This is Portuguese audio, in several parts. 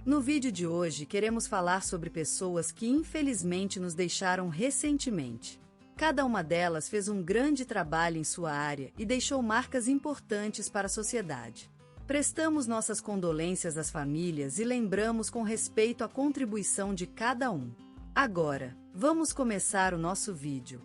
No vídeo de hoje queremos falar sobre pessoas que infelizmente nos deixaram recentemente. Cada uma delas fez um grande trabalho em sua área e deixou marcas importantes para a sociedade. Prestamos nossas condolências às famílias e lembramos com respeito a contribuição de cada um. Agora, vamos começar o nosso vídeo.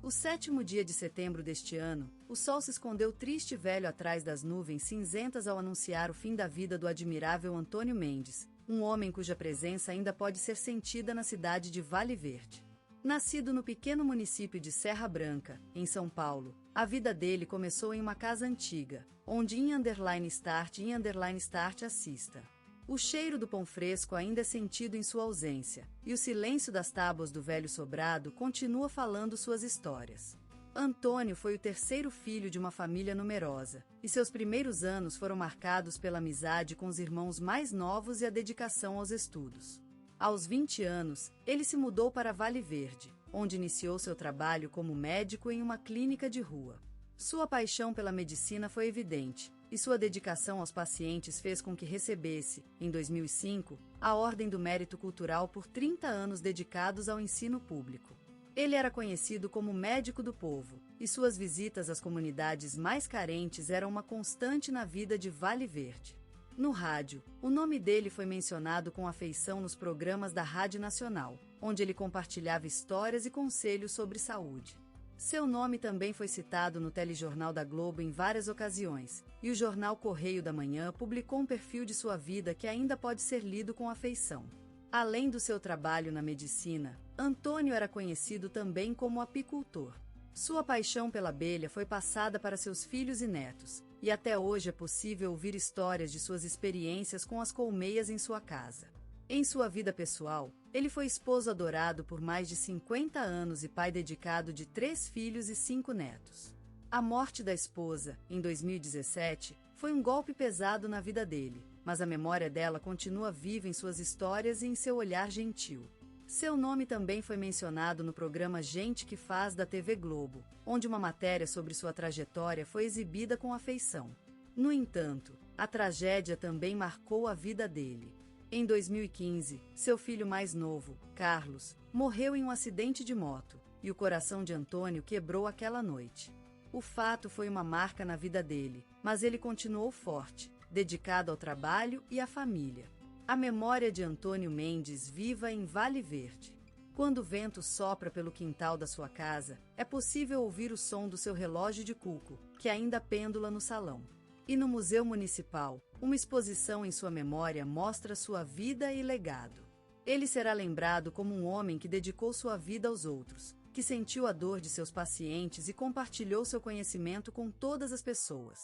O 7º dia de setembro deste ano, o sol se escondeu triste e velho atrás das nuvens cinzentas ao anunciar o fim da vida do admirável Antônio Mendes, um homem cuja presença ainda pode ser sentida na cidade de Vale Verde. Nascido no pequeno município de Serra Branca, em São Paulo, a vida dele começou em uma casa antiga, onde _start assista. O cheiro do pão fresco ainda é sentido em sua ausência, e o silêncio das tábuas do velho sobrado continua falando suas histórias. Antônio foi o terceiro filho de uma família numerosa, e seus primeiros anos foram marcados pela amizade com os irmãos mais novos e a dedicação aos estudos. Aos 20 anos, ele se mudou para Vale Verde, onde iniciou seu trabalho como médico em uma clínica de rua. Sua paixão pela medicina foi evidente, e sua dedicação aos pacientes fez com que recebesse, em 2005, a Ordem do Mérito Cultural por 30 anos dedicados ao ensino público. Ele era conhecido como médico do povo, e suas visitas às comunidades mais carentes eram uma constante na vida de Vale Verde. No rádio, o nome dele foi mencionado com afeição nos programas da Rádio Nacional, onde ele compartilhava histórias e conselhos sobre saúde. Seu nome também foi citado no telejornal da Globo em várias ocasiões, e o jornal Correio da Manhã publicou um perfil de sua vida que ainda pode ser lido com afeição. Além do seu trabalho na medicina, Antônio era conhecido também como apicultor. Sua paixão pela abelha foi passada para seus filhos e netos, e até hoje é possível ouvir histórias de suas experiências com as colmeias em sua casa. Em sua vida pessoal, ele foi esposo adorado por mais de 50 anos e pai dedicado de 3 filhos e 5 netos. A morte da esposa, em 2017, foi um golpe pesado na vida dele, mas a memória dela continua viva em suas histórias e em seu olhar gentil. Seu nome também foi mencionado no programa Gente que Faz da TV Globo, onde uma matéria sobre sua trajetória foi exibida com afeição. No entanto, a tragédia também marcou a vida dele. Em 2015, seu filho mais novo, Carlos, morreu em um acidente de moto, e o coração de Antônio quebrou aquela noite. O fato foi uma marca na vida dele, mas ele continuou forte, dedicado ao trabalho e à família. A memória de Antônio Mendes viva em Vale Verde. Quando o vento sopra pelo quintal da sua casa, é possível ouvir o som do seu relógio de cuco, que ainda pêndula no salão. E no Museu Municipal, uma exposição em sua memória mostra sua vida e legado. Ele será lembrado como um homem que dedicou sua vida aos outros, que sentiu a dor de seus pacientes e compartilhou seu conhecimento com todas as pessoas.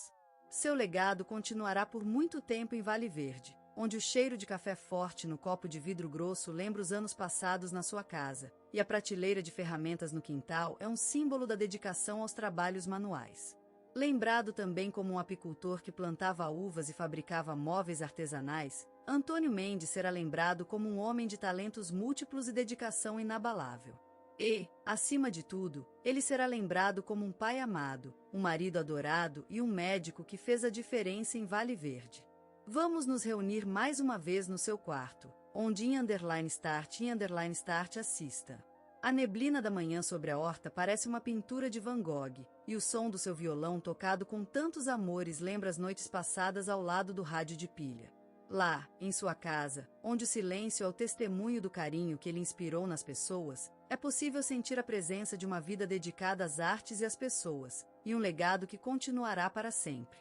Seu legado continuará por muito tempo em Vale Verde, onde o cheiro de café forte no copo de vidro grosso lembra os anos passados na sua casa, e a prateleira de ferramentas no quintal é um símbolo da dedicação aos trabalhos manuais. Lembrado também como um apicultor que plantava uvas e fabricava móveis artesanais, Antônio Mendes será lembrado como um homem de talentos múltiplos e dedicação inabalável. E, acima de tudo, ele será lembrado como um pai amado, um marido adorado e um médico que fez a diferença em Vale Verde. Vamos nos reunir mais uma vez no seu quarto, onde _start assista. A neblina da manhã sobre a horta parece uma pintura de Van Gogh, e o som do seu violão tocado com tantos amores lembra as noites passadas ao lado do rádio de pilha. Lá, em sua casa, onde o silêncio é o testemunho do carinho que ele inspirou nas pessoas, é possível sentir a presença de uma vida dedicada às artes e às pessoas, e um legado que continuará para sempre.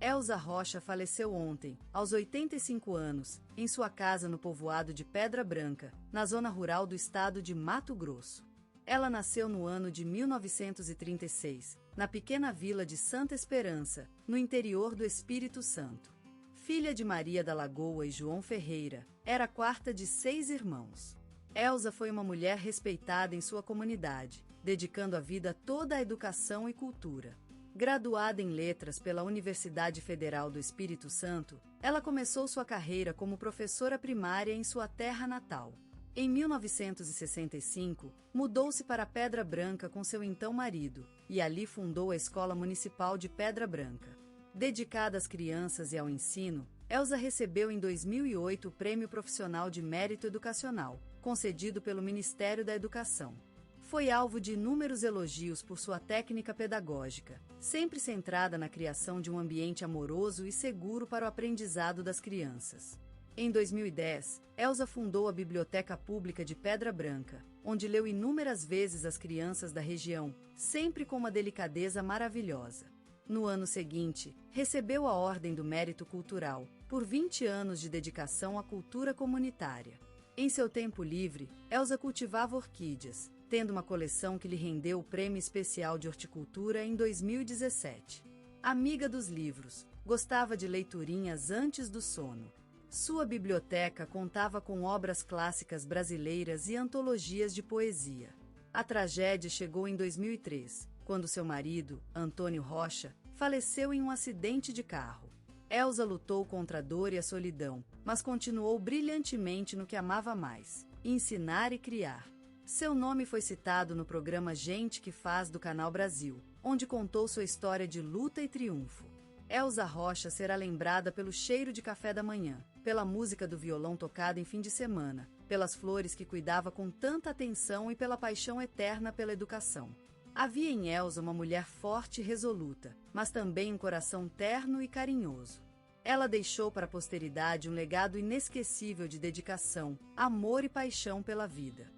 Elza Rocha faleceu ontem, aos 85 anos, em sua casa no povoado de Pedra Branca, na zona rural do estado de Mato Grosso. Ela nasceu no ano de 1936, na pequena vila de Santa Esperança, no interior do Espírito Santo. Filha de Maria da Lagoa e João Ferreira, era a quarta de 6 irmãos. Elza foi uma mulher respeitada em sua comunidade, dedicando a vida toda à educação e cultura. Graduada em Letras pela Universidade Federal do Espírito Santo, ela começou sua carreira como professora primária em sua terra natal. Em 1965, mudou-se para Pedra Branca com seu então marido, e ali fundou a Escola Municipal de Pedra Branca. Dedicada às crianças e ao ensino, Elza recebeu em 2008 o Prêmio Profissional de Mérito Educacional, concedido pelo Ministério da Educação. Foi alvo de inúmeros elogios por sua técnica pedagógica, sempre centrada na criação de um ambiente amoroso e seguro para o aprendizado das crianças. Em 2010, Elza fundou a Biblioteca Pública de Pedra Branca, onde leu inúmeras vezes às crianças da região, sempre com uma delicadeza maravilhosa. No ano seguinte, recebeu a Ordem do Mérito Cultural, por 20 anos de dedicação à cultura comunitária. Em seu tempo livre, Elza cultivava orquídeas, tendo uma coleção que lhe rendeu o Prêmio Especial de Horticultura em 2017. Amiga dos livros, gostava de leiturinhas antes do sono. Sua biblioteca contava com obras clássicas brasileiras e antologias de poesia. A tragédia chegou em 2003, quando seu marido, Antônio Rocha, faleceu em um acidente de carro. Elza lutou contra a dor e a solidão, mas continuou brilhantemente no que amava mais: ensinar e criar. Seu nome foi citado no programa Gente que Faz do Canal Brasil, onde contou sua história de luta e triunfo. Elza Rocha será lembrada pelo cheiro de café da manhã, pela música do violão tocada em fim de semana, pelas flores que cuidava com tanta atenção e pela paixão eterna pela educação. Havia em Elza uma mulher forte e resoluta, mas também um coração terno e carinhoso. Ela deixou para a posteridade um legado inesquecível de dedicação, amor e paixão pela vida.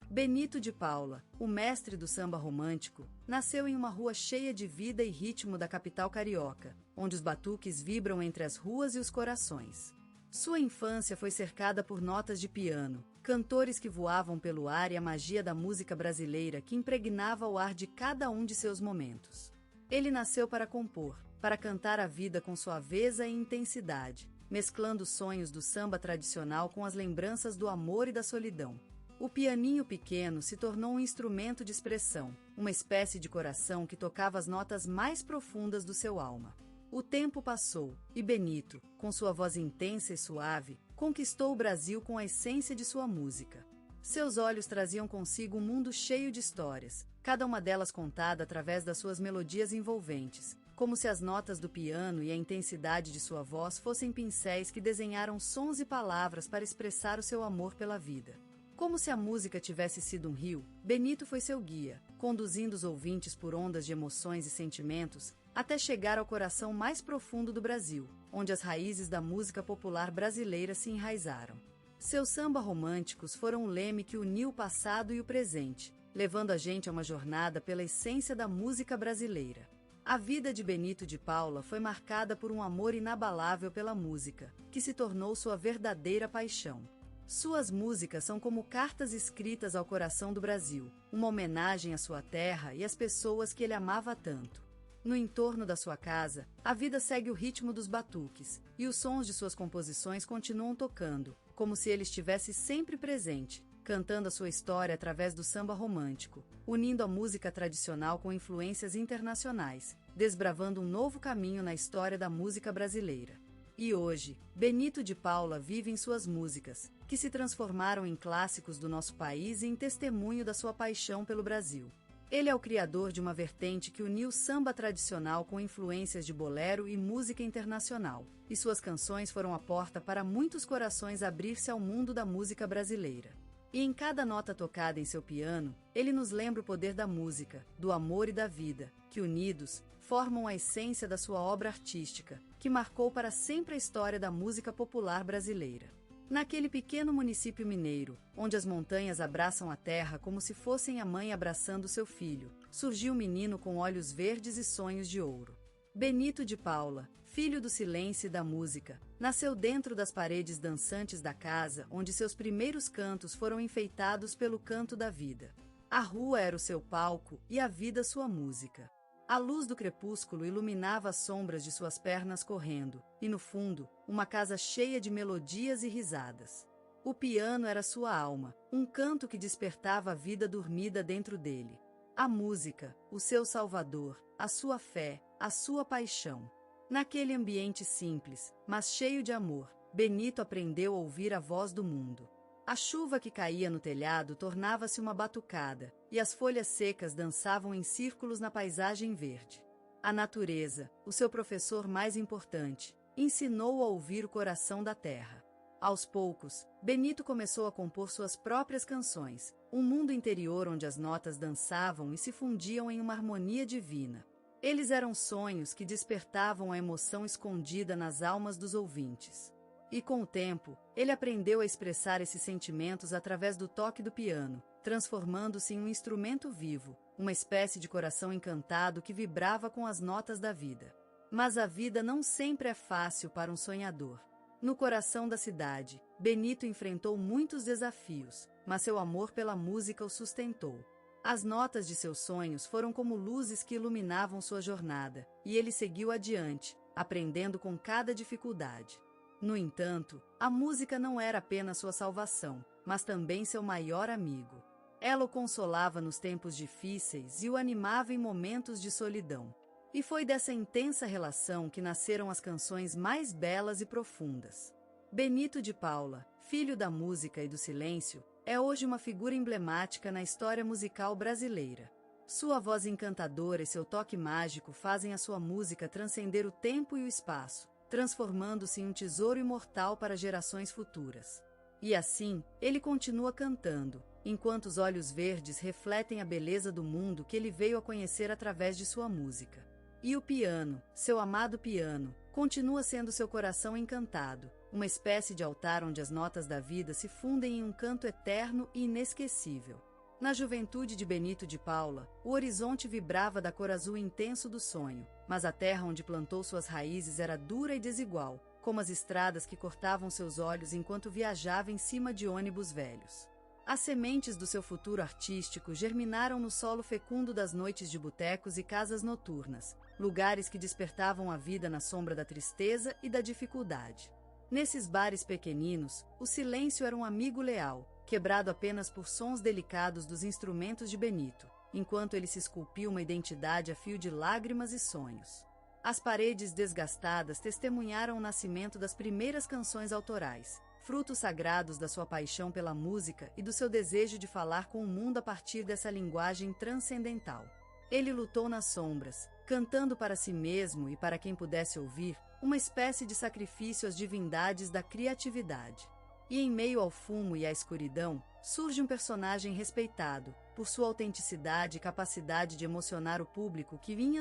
Benito de Paula, o mestre do samba romântico, nasceu em uma rua cheia de vida e ritmo da capital carioca, onde os batuques vibram entre as ruas e os corações. Sua infância foi cercada por notas de piano, cantores que voavam pelo ar e a magia da música brasileira que impregnava o ar de cada um de seus momentos. Ele nasceu para compor, para cantar a vida com suaveza e intensidade, mesclando os sonhos do samba tradicional com as lembranças do amor e da solidão. O pianinho pequeno se tornou um instrumento de expressão, uma espécie de coração que tocava as notas mais profundas do seu alma. O tempo passou, e Benito, com sua voz intensa e suave, conquistou o Brasil com a essência de sua música. Seus olhos traziam consigo um mundo cheio de histórias, cada uma delas contada através das suas melodias envolventes, como se as notas do piano e a intensidade de sua voz fossem pincéis que desenharam sons e palavras para expressar o seu amor pela vida. Como se a música tivesse sido um rio, Benito foi seu guia, conduzindo os ouvintes por ondas de emoções e sentimentos, até chegar ao coração mais profundo do Brasil, onde as raízes da música popular brasileira se enraizaram. Seus samba românticos foram o leme que uniu o passado e o presente, levando a gente a uma jornada pela essência da música brasileira. A vida de Benito de Paula foi marcada por um amor inabalável pela música, que se tornou sua verdadeira paixão. Suas músicas são como cartas escritas ao coração do Brasil, uma homenagem à sua terra e às pessoas que ele amava tanto. No entorno da sua casa, a vida segue o ritmo dos batuques, e os sons de suas composições continuam tocando, como se ele estivesse sempre presente, cantando a sua história através do samba romântico, unindo a música tradicional com influências internacionais, desbravando um novo caminho na história da música brasileira. E hoje, Benito de Paula vive em suas músicas, que se transformaram em clássicos do nosso país e em testemunho da sua paixão pelo Brasil. Ele é o criador de uma vertente que uniu samba tradicional com influências de bolero e música internacional, e suas canções foram a porta para muitos corações abrir-se ao mundo da música brasileira. E em cada nota tocada em seu piano, ele nos lembra o poder da música, do amor e da vida, que unidos, formam a essência da sua obra artística, que marcou para sempre a história da música popular brasileira. Naquele pequeno município mineiro, onde as montanhas abraçam a terra como se fossem a mãe abraçando seu filho, surgiu um menino com olhos verdes e sonhos de ouro. Benito de Paula, filho do silêncio e da música, nasceu dentro das paredes dançantes da casa onde seus primeiros cantos foram enfeitados pelo canto da vida. A rua era o seu palco e a vida sua música. A luz do crepúsculo iluminava as sombras de suas pernas correndo, e no fundo, uma casa cheia de melodias e risadas. O piano era sua alma, um canto que despertava a vida dormida dentro dele. A música, o seu salvador, a sua fé, a sua paixão. Naquele ambiente simples, mas cheio de amor, Benito aprendeu a ouvir a voz do mundo. A chuva que caía no telhado tornava-se uma batucada, e as folhas secas dançavam em círculos na paisagem verde. A natureza, o seu professor mais importante, ensinou a ouvir o coração da terra. Aos poucos, Benito começou a compor suas próprias canções, um mundo interior onde as notas dançavam e se fundiam em uma harmonia divina. Eles eram sonhos que despertavam a emoção escondida nas almas dos ouvintes. E com o tempo, ele aprendeu a expressar esses sentimentos através do toque do piano, transformando-se em um instrumento vivo, uma espécie de coração encantado que vibrava com as notas da vida. Mas a vida não sempre é fácil para um sonhador. No coração da cidade, Benito enfrentou muitos desafios, mas seu amor pela música o sustentou. As notas de seus sonhos foram como luzes que iluminavam sua jornada, e ele seguiu adiante, aprendendo com cada dificuldade. No entanto, a música não era apenas sua salvação, mas também seu maior amigo. Ela o consolava nos tempos difíceis e o animava em momentos de solidão. E foi dessa intensa relação que nasceram as canções mais belas e profundas. Benito de Paula, filho da música e do silêncio, é hoje uma figura emblemática na história musical brasileira. Sua voz encantadora e seu toque mágico fazem a sua música transcender o tempo e o espaço, transformando-se em um tesouro imortal para gerações futuras. E assim, ele continua cantando, enquanto os olhos verdes refletem a beleza do mundo que ele veio a conhecer através de sua música. E o piano, seu amado piano, continua sendo seu coração encantado, uma espécie de altar onde as notas da vida se fundem em um canto eterno e inesquecível. Na juventude de Benito de Paula, o horizonte vibrava da cor azul intenso do sonho, mas a terra onde plantou suas raízes era dura e desigual, como as estradas que cortavam seus olhos enquanto viajava em cima de ônibus velhos. As sementes do seu futuro artístico germinaram no solo fecundo das noites de botecos e casas noturnas, lugares que despertavam a vida na sombra da tristeza e da dificuldade. Nesses bares pequeninos, o silêncio era um amigo leal, quebrado apenas por sons delicados dos instrumentos de Benito, enquanto ele se esculpia uma identidade a fio de lágrimas e sonhos. As paredes desgastadas testemunharam o nascimento das primeiras canções autorais, frutos sagrados da sua paixão pela música e do seu desejo de falar com o mundo a partir dessa linguagem transcendental. Ele lutou nas sombras, cantando para si mesmo e para quem pudesse ouvir, uma espécie de sacrifício às divindades da criatividade. E em meio ao fumo e à escuridão, surge um personagem respeitado, por sua autenticidade e capacidade de emocionar o público que em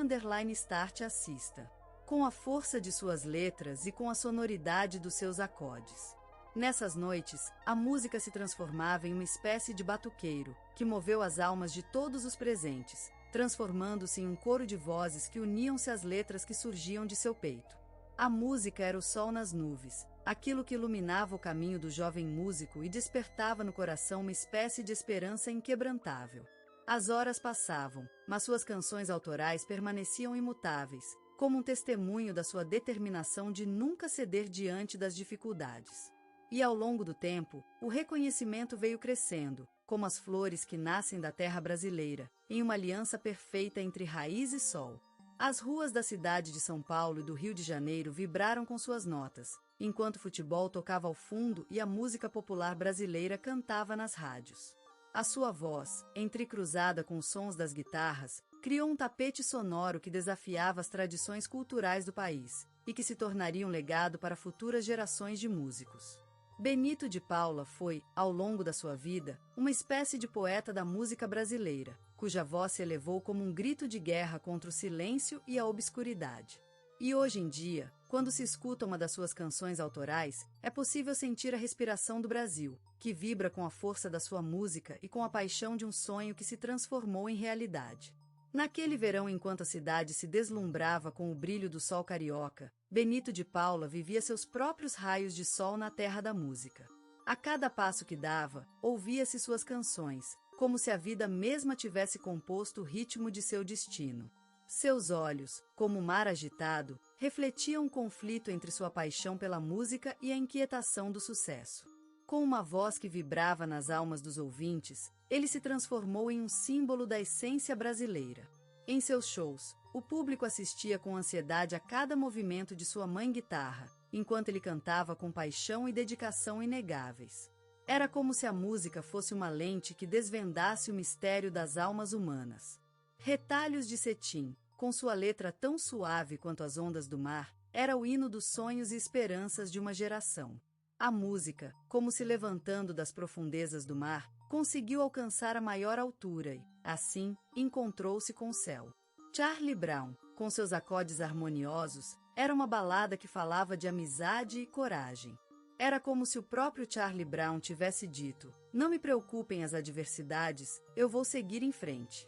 _start assista. Com a força de suas letras e com a sonoridade dos seus acordes. Nessas noites, a música se transformava em uma espécie de batuqueiro, que moveu as almas de todos os presentes, transformando-se em um coro de vozes que uniam-se às letras que surgiam de seu peito. A música era o sol nas nuvens, aquilo que iluminava o caminho do jovem músico e despertava no coração uma espécie de esperança inquebrantável. As horas passavam, mas suas canções autorais permaneciam imutáveis, como um testemunho da sua determinação de nunca ceder diante das dificuldades. E ao longo do tempo, o reconhecimento veio crescendo, como as flores que nascem da terra brasileira, em uma aliança perfeita entre raiz e sol. As ruas da cidade de São Paulo e do Rio de Janeiro vibraram com suas notas, enquanto o futebol tocava ao fundo e a música popular brasileira cantava nas rádios. A sua voz, entrecruzada com os sons das guitarras, criou um tapete sonoro que desafiava as tradições culturais do país, e que se tornaria um legado para futuras gerações de músicos. Benito de Paula foi, ao longo da sua vida, uma espécie de poeta da música brasileira, cuja voz se elevou como um grito de guerra contra o silêncio e a obscuridade. E hoje em dia, quando se escuta uma das suas canções autorais, é possível sentir a respiração do Brasil, que vibra com a força da sua música e com a paixão de um sonho que se transformou em realidade. Naquele verão, enquanto a cidade se deslumbrava com o brilho do sol carioca, Benito de Paula vivia seus próprios raios de sol na terra da música. A cada passo que dava, ouvia-se suas canções, como se a vida mesma tivesse composto o ritmo de seu destino. Seus olhos, como o mar agitado, refletiam um conflito entre sua paixão pela música e a inquietação do sucesso. Com uma voz que vibrava nas almas dos ouvintes, ele se transformou em um símbolo da essência brasileira. Em seus shows, o público assistia com ansiedade a cada movimento de sua mãe guitarra, enquanto ele cantava com paixão e dedicação inegáveis. Era como se a música fosse uma lente que desvendasse o mistério das almas humanas. Retalhos de Cetim, com sua letra tão suave quanto as ondas do mar, era o hino dos sonhos e esperanças de uma geração. A música, como se levantando das profundezas do mar, conseguiu alcançar a maior altura e, assim, encontrou-se com o céu. Charlie Brown, com seus acordes harmoniosos, era uma balada que falava de amizade e coragem. Era como se o próprio Charlie Brown tivesse dito: "Não me preocupem as adversidades, eu vou seguir em frente."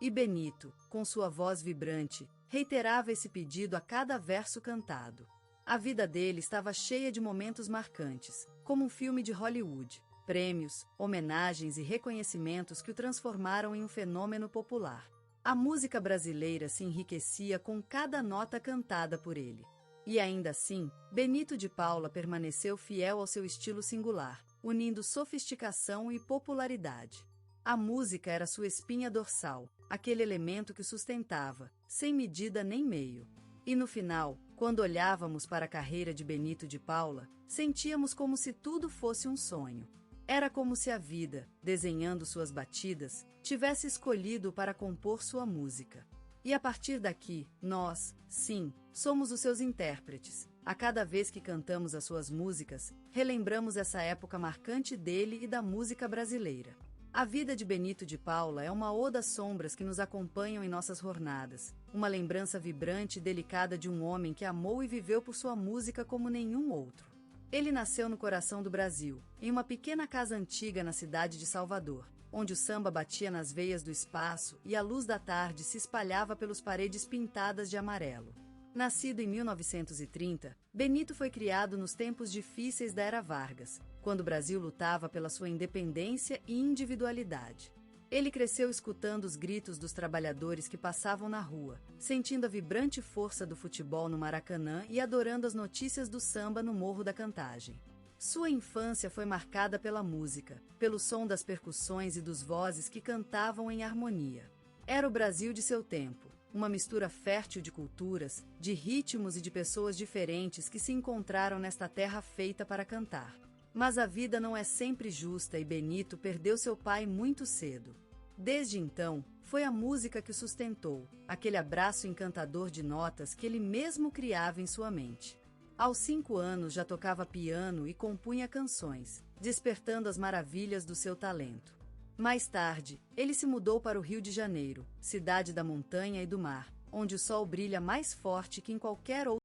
E Benito, com sua voz vibrante, reiterava esse pedido a cada verso cantado. A vida dele estava cheia de momentos marcantes, como um filme de Hollywood, prêmios, homenagens e reconhecimentos que o transformaram em um fenômeno popular. A música brasileira se enriquecia com cada nota cantada por ele. E ainda assim, Benito de Paula permaneceu fiel ao seu estilo singular, unindo sofisticação e popularidade. A música era sua espinha dorsal, aquele elemento que o sustentava, sem medida nem meio. E no final, quando olhávamos para a carreira de Benito de Paula, sentíamos como se tudo fosse um sonho. Era como se a vida, desenhando suas batidas, tivesse escolhido para compor sua música. E a partir daqui, nós, sim, somos os seus intérpretes. A cada vez que cantamos as suas músicas, relembramos essa época marcante dele e da música brasileira. A vida de Benito de Paula é uma oda às sombras que nos acompanham em nossas jornadas, uma lembrança vibrante e delicada de um homem que amou e viveu por sua música como nenhum outro. Ele nasceu no coração do Brasil, em uma pequena casa antiga na cidade de Salvador, onde o samba batia nas veias do espaço e a luz da tarde se espalhava pelas paredes pintadas de amarelo. Nascido em 1930, Benito foi criado nos tempos difíceis da Era Vargas, quando o Brasil lutava pela sua independência e individualidade. Ele cresceu escutando os gritos dos trabalhadores que passavam na rua, sentindo a vibrante força do futebol no Maracanã e adorando as notícias do samba no Morro da Cantagem. Sua infância foi marcada pela música, pelo som das percussões e dos vozes que cantavam em harmonia. Era o Brasil de seu tempo, uma mistura fértil de culturas, de ritmos e de pessoas diferentes que se encontraram nesta terra feita para cantar. Mas a vida não é sempre justa e Benito perdeu seu pai muito cedo. Desde então, foi a música que o sustentou, aquele abraço encantador de notas que ele mesmo criava em sua mente. Aos 5 anos já tocava piano e compunha canções, despertando as maravilhas do seu talento. Mais tarde, ele se mudou para o Rio de Janeiro, cidade da montanha e do mar, onde o sol brilha mais forte que em qualquer outro